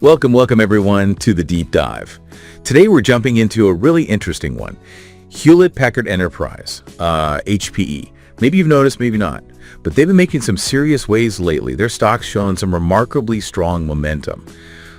Welcome everyone to the deep dive. Today we're jumping into a really interesting one. Hewlett Packard Enterprise, HPE. Maybe you've noticed, maybe not, but they've been making some serious waves lately. Their stock's shown some remarkably strong momentum.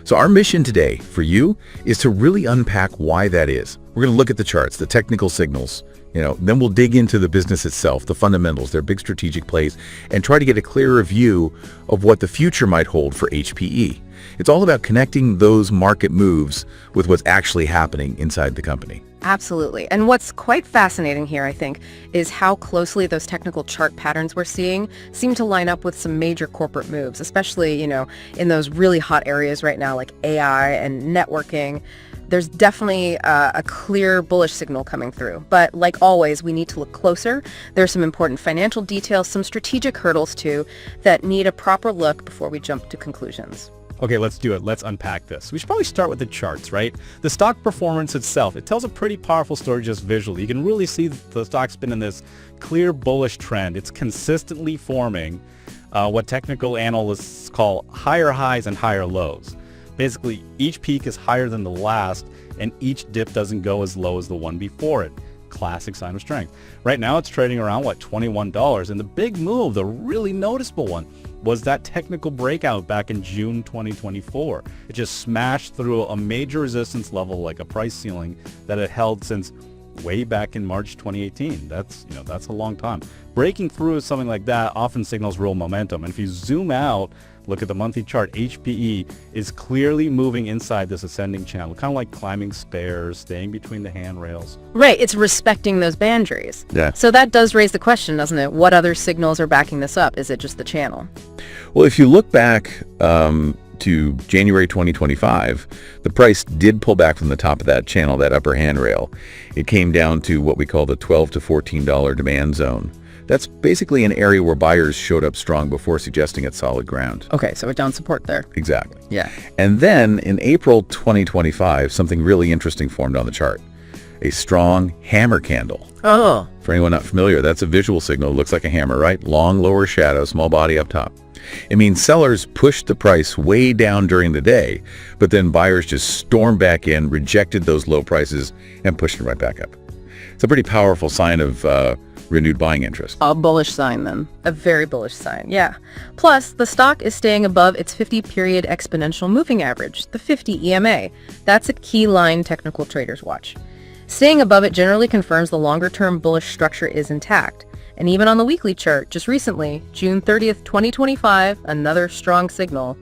So our mission today for you is to really unpack why that is. We're going to look at the charts, the technical signals, then we'll dig into the business itself, the fundamentals, their big strategic plays, and try to get a clearer view of what the future might hold for HPE. It's all about connecting those market moves with what's actually happening inside the company. Absolutely. And what's quite fascinating here, I think, is how closely those technical chart patterns we're seeing seem to line up with some major corporate moves, especially, in those really hot areas right now like AI and networking. There's definitely a clear bullish signal coming through. But like always, we need to look closer. There's some important financial details, some strategic hurdles too, that need a proper look before we jump to conclusions. Okay, let's do it. Let's unpack this. We should probably start with the charts, right? The stock performance itself, it tells a pretty powerful story just visually. You can really see the stock's been in this clear bullish trend. It's consistently forming what technical analysts call higher highs and higher lows. Basically, each peak is higher than the last, and each dip doesn't go as low as the one before it. Classic sign of strength. Right now, it's trading around, $21. And the big move, the really noticeable one, was that technical breakout back in June 2024. It just smashed through a major resistance level, like a price ceiling that it held since way back in March 2018. That's a long time. Breaking through something like that often signals real momentum. And if you zoom out, look at the monthly chart, HPE is clearly moving inside this ascending channel, kind of like climbing stairs, staying between the handrails. Right, it's respecting those boundaries. Yeah. So that does raise the question, doesn't it? What other signals are backing this up? Is it just the channel? Well, if you look back to January 2025, the price did pull back from the top of that channel, that upper handrail. It came down to what we call the $12 to $14 demand zone. That's basically an area where buyers showed up strong before suggesting it's solid ground. Okay, so it down support there. Exactly. Yeah. And then in April 2025, something really interesting formed on the chart. A strong hammer candle. Oh. For anyone not familiar, that's a visual signal. It looks like a hammer, right? Long lower shadow, small body up top. It means sellers pushed the price way down during the day, but then buyers just stormed back in, rejected those low prices, and pushed it right back up. It's a pretty powerful sign of renewed buying interest. A bullish sign then. A very bullish sign, yeah. Plus, the stock is staying above its 50-period exponential moving average, the 50 EMA. That's a key line technical traders watch. Staying above it generally confirms the longer-term bullish structure is intact. And even on the weekly chart, just recently, June 30th, 2025, another strong signal,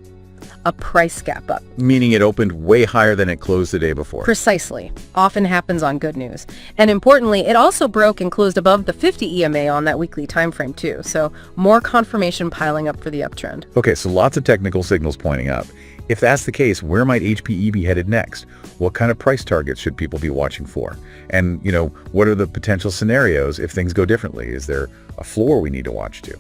a price gap up. Meaning it opened way higher than it closed the day before. Precisely. Often happens on good news. And importantly, it also broke and closed above the 50 EMA on that weekly time frame too. So more confirmation piling up for the uptrend. Okay, so lots of technical signals pointing up. If that's the case, where might HPE be headed next? What kind of price targets should people be watching for? And, what are the potential scenarios if things go differently? Is there a floor we need to watch to?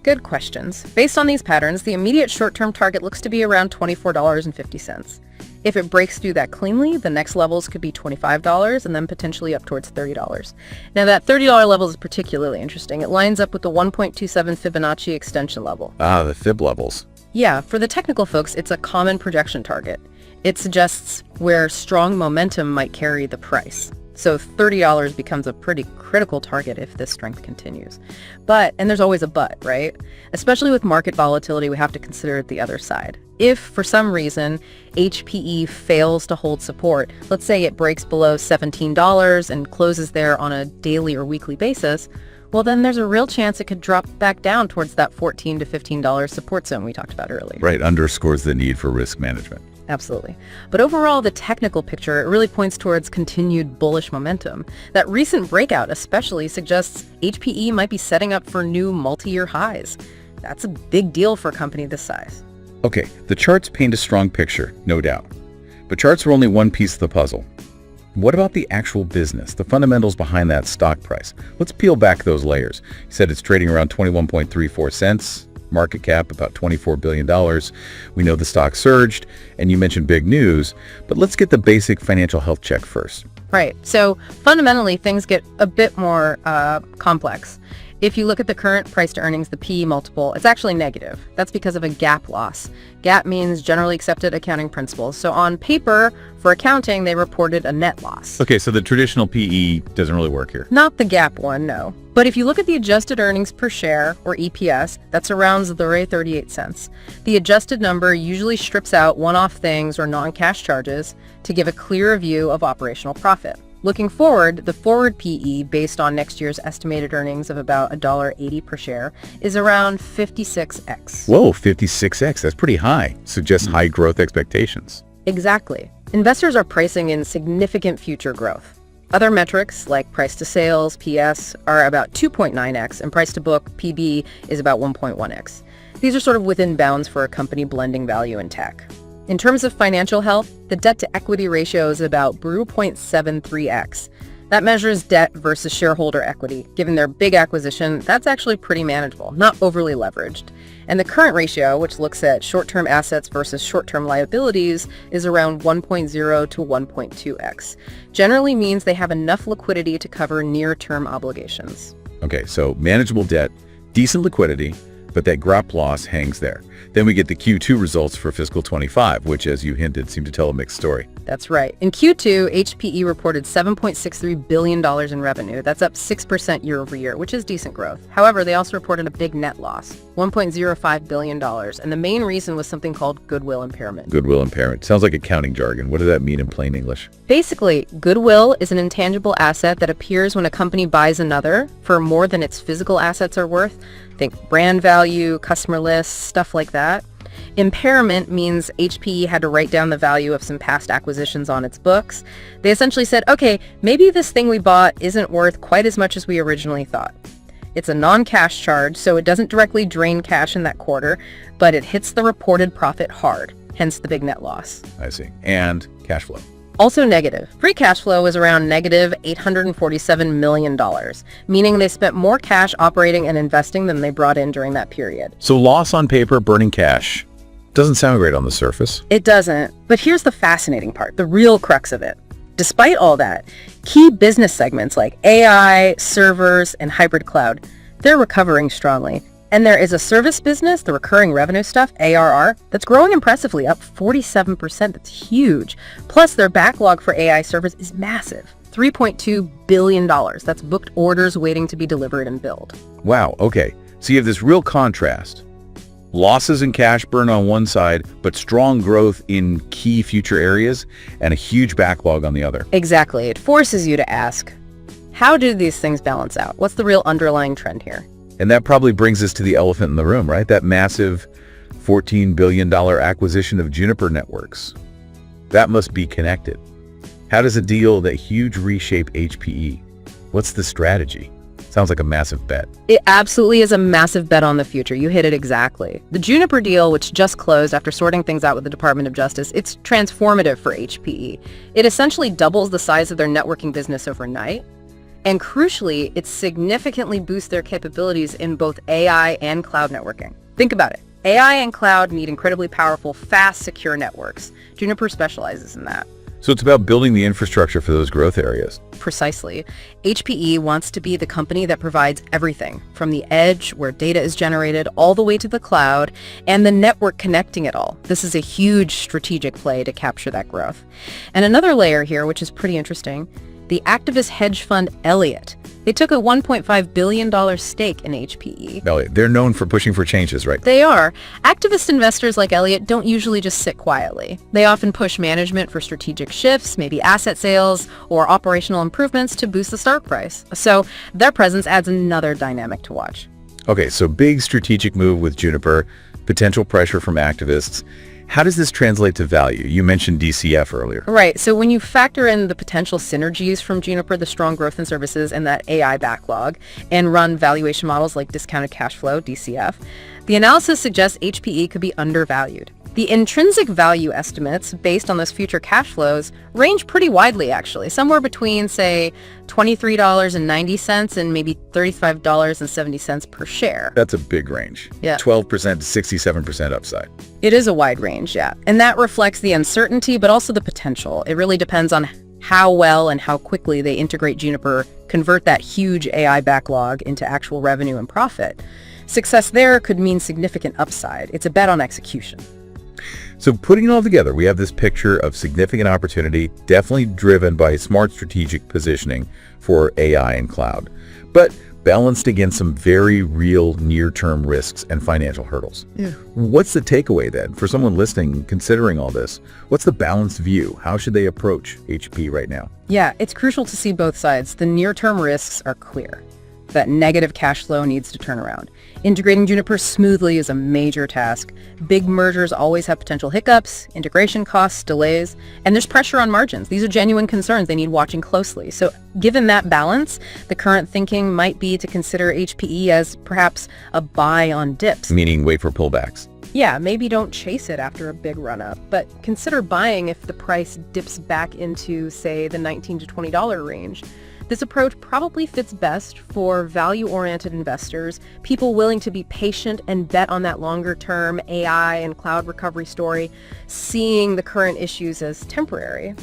Good questions. Based on these patterns, the immediate short-term target looks to be around $24.50. If it breaks through that cleanly, the next levels could be $25 and then potentially up towards $30. Now that $30 level is particularly interesting. It lines up with the 1.27 Fibonacci extension level. Ah, the Fib levels. Yeah, for the technical folks, it's a common projection target. It suggests where strong momentum might carry the price. So $30 becomes a pretty critical target if this strength continues. But, and there's always a but, right? Especially with market volatility, we have to consider the other side. If, for some reason, HPE fails to hold support, let's say it breaks below $17 and closes there on a daily or weekly basis, well then there's a real chance it could drop back down towards that $14 to $15 support zone we talked about earlier. Right, underscores the need for risk management. Absolutely. But overall, the technical picture, it really points towards continued bullish momentum. That recent breakout especially suggests HPE might be setting up for new multi-year highs. That's a big deal for a company this size. Okay, the charts paint a strong picture, no doubt. But charts are only one piece of the puzzle. What about the actual business, the fundamentals behind that stock price? Let's peel back those layers. You said it's trading around 21.34 cents. Market cap about $24 billion. We know the stock surged, and you mentioned big news, but let's get the basic financial health check first. Right. So fundamentally, things get a bit more complex. If you look at the current price to earnings, the PE multiple, it's actually negative. That's because of a GAAP loss. GAAP means generally accepted accounting principles. So on paper, for accounting, they reported a net loss. Okay, so the traditional PE doesn't really work here. Not the GAAP one, no. But if you look at the adjusted earnings per share, or EPS, that's around 38 cents. The adjusted number usually strips out one-off things or non-cash charges to give a clearer view of operational profit. Looking forward, the forward PE, based on next year's estimated earnings of about $1.80 per share, is around 56x. Whoa, 56x. That's pretty high. Suggests high growth expectations. Exactly. Investors are pricing in significant future growth. Other metrics, like price to sales, PS, are about 2.9x, and price to book, PB, is about 1.1x. These are sort of within bounds for a company blending value and tech. In terms of financial health, the debt-to-equity ratio is about 0.73x. That measures debt versus shareholder equity. Given their big acquisition, that's actually pretty manageable, not overly leveraged. And the current ratio, which looks at short-term assets versus short-term liabilities, is around 1.0 to 1.2x. Generally means they have enough liquidity to cover near-term obligations. Okay, so manageable debt, decent liquidity, but that GAAP loss hangs there. Then we get the Q2 results for fiscal 25, which, as you hinted, seem to tell a mixed story. That's right. In Q2, HPE reported $7.63 billion in revenue. That's up 6% year over year, which is decent growth. However, they also reported a big net loss, $1.05 billion. And the main reason was something called goodwill impairment. Goodwill impairment. Sounds like accounting jargon. What does that mean in plain English? Basically, goodwill is an intangible asset that appears when a company buys another for more than its physical assets are worth. Think brand value, customer lists, stuff like that. Impairment means HPE had to write down the value of some past acquisitions on its books. They essentially said, okay, maybe this thing we bought isn't worth quite as much as we originally thought. It's a non-cash charge, so it doesn't directly drain cash in that quarter, but it hits the reported profit hard, hence the big net loss. I see. And cash flow. Also negative. Free cash flow was around negative $847 million, meaning they spent more cash operating and investing than they brought in during that period. So loss on paper, burning cash. Doesn't sound great on the surface. It doesn't. But here's the fascinating part, the real crux of it. Despite all that, key business segments like AI, servers, and hybrid cloud, they're recovering strongly. And there is a service business, the recurring revenue stuff, ARR, that's growing impressively, up 47%. That's huge. Plus, their backlog for AI servers is massive, $3.2 billion. That's booked orders waiting to be delivered and billed. Wow, okay. So you have this real contrast. Losses in cash burn on one side, but strong growth in key future areas, and a huge backlog on the other. Exactly. It forces you to ask, how do these things balance out? What's the real underlying trend here? And that probably brings us to the elephant in the room, right? That massive $14 billion acquisition of Juniper Networks. That must be connected. How does a deal that huge reshape HPE? What's the strategy? Sounds like a massive bet. It absolutely is a massive bet on the future. You hit it exactly. The Juniper deal, which just closed after sorting things out with the Department of Justice, it's transformative for HPE. It essentially doubles the size of their networking business overnight. And crucially, it significantly boosts their capabilities in both AI and cloud networking. Think about it. AI and cloud need incredibly powerful, fast, secure networks. Juniper specializes in that. So it's about building the infrastructure for those growth areas. Precisely. HPE wants to be the company that provides everything, from the edge, where data is generated, all the way to the cloud, and the network connecting it all. This is a huge strategic play to capture that growth. And another layer here, which is pretty interesting, the activist hedge fund Elliott. They took a $1.5 billion stake in HPE. Elliott, they're known for pushing for changes, right? They are. Activist investors like Elliott don't usually just sit quietly. They often push management for strategic shifts, maybe asset sales or operational improvements to boost the stock price. So their presence adds another dynamic to watch. Okay, so big strategic move with Juniper, potential pressure from activists. How does this translate to value? You mentioned DCF earlier. Right. So when you factor in the potential synergies from Juniper, the strong growth in services, and that AI backlog, and run valuation models like discounted cash flow, DCF, the analysis suggests HPE could be undervalued. The intrinsic value estimates based on those future cash flows range pretty widely, actually, somewhere between, say, $23.90 and maybe $35.70 per share. That's a big range. Yeah. 12% to 67% upside. It is a wide range, yeah. And that reflects the uncertainty, but also the potential. It really depends on how well and how quickly they integrate Juniper convert that huge AI backlog into actual revenue and profit, success there could mean significant upside. It's a bet on execution. So putting it all together, we have this picture of significant opportunity, definitely driven by smart strategic positioning for AI and cloud, but balanced against some very real near-term risks and financial hurdles. Yeah. What's the takeaway then for someone listening, considering all this? What's the balanced view? How should they approach HP right now? Yeah, it's crucial to see both sides. The near-term risks are clear. That negative cash flow needs to turn around. Integrating Juniper smoothly is a major task. Big mergers always have potential hiccups, integration costs, delays, and there's pressure on margins. These are genuine concerns they need watching closely. So given that balance, the current thinking might be to consider HPE as perhaps a buy on dips. Meaning wait for pullbacks. Yeah, maybe don't chase it after a big run-up, but consider buying if the price dips back into, say, the $19 to $20 range. This approach probably fits best for value-oriented investors, people willing to be patient and bet on that longer-term AI and cloud recovery story, seeing the current issues as temporary.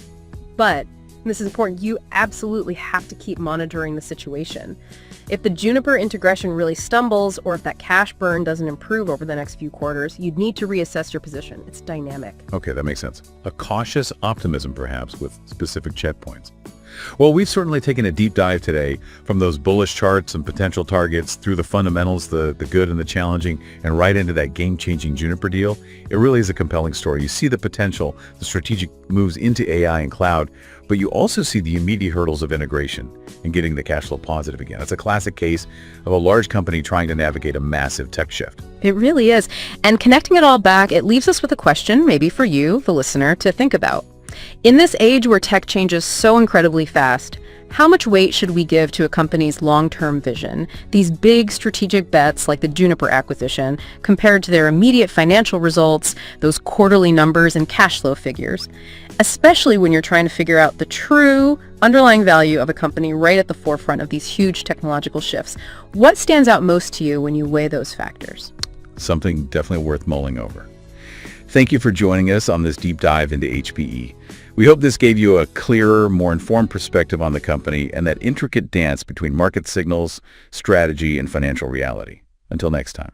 But, and this is important, you absolutely have to keep monitoring the situation. If the Juniper integration really stumbles, or if that cash burn doesn't improve over the next few quarters, you'd need to reassess your position. It's dynamic. Okay, that makes sense. A cautious optimism, perhaps, with specific checkpoints. Well, we've certainly taken a deep dive today from those bullish charts and potential targets through the fundamentals, the good and the challenging, and right into that game-changing Juniper deal. It really is a compelling story. You see the potential, the strategic moves into AI and cloud, but you also see the immediate hurdles of integration and getting the cash flow positive again. It's a classic case of a large company trying to navigate a massive tech shift. It really is. And connecting it all back, it leaves us with a question, maybe for you, the listener, to think about. In this age where tech changes so incredibly fast, how much weight should we give to a company's long-term vision, these big strategic bets like the Juniper acquisition, compared to their immediate financial results, those quarterly numbers and cash flow figures? Especially when you're trying to figure out the true underlying value of a company right at the forefront of these huge technological shifts. What stands out most to you when you weigh those factors? Something definitely worth mulling over. Thank you for joining us on this deep dive into HPE. We hope this gave you a clearer, more informed perspective on the company and that intricate dance between market signals, strategy, and financial reality. Until next time.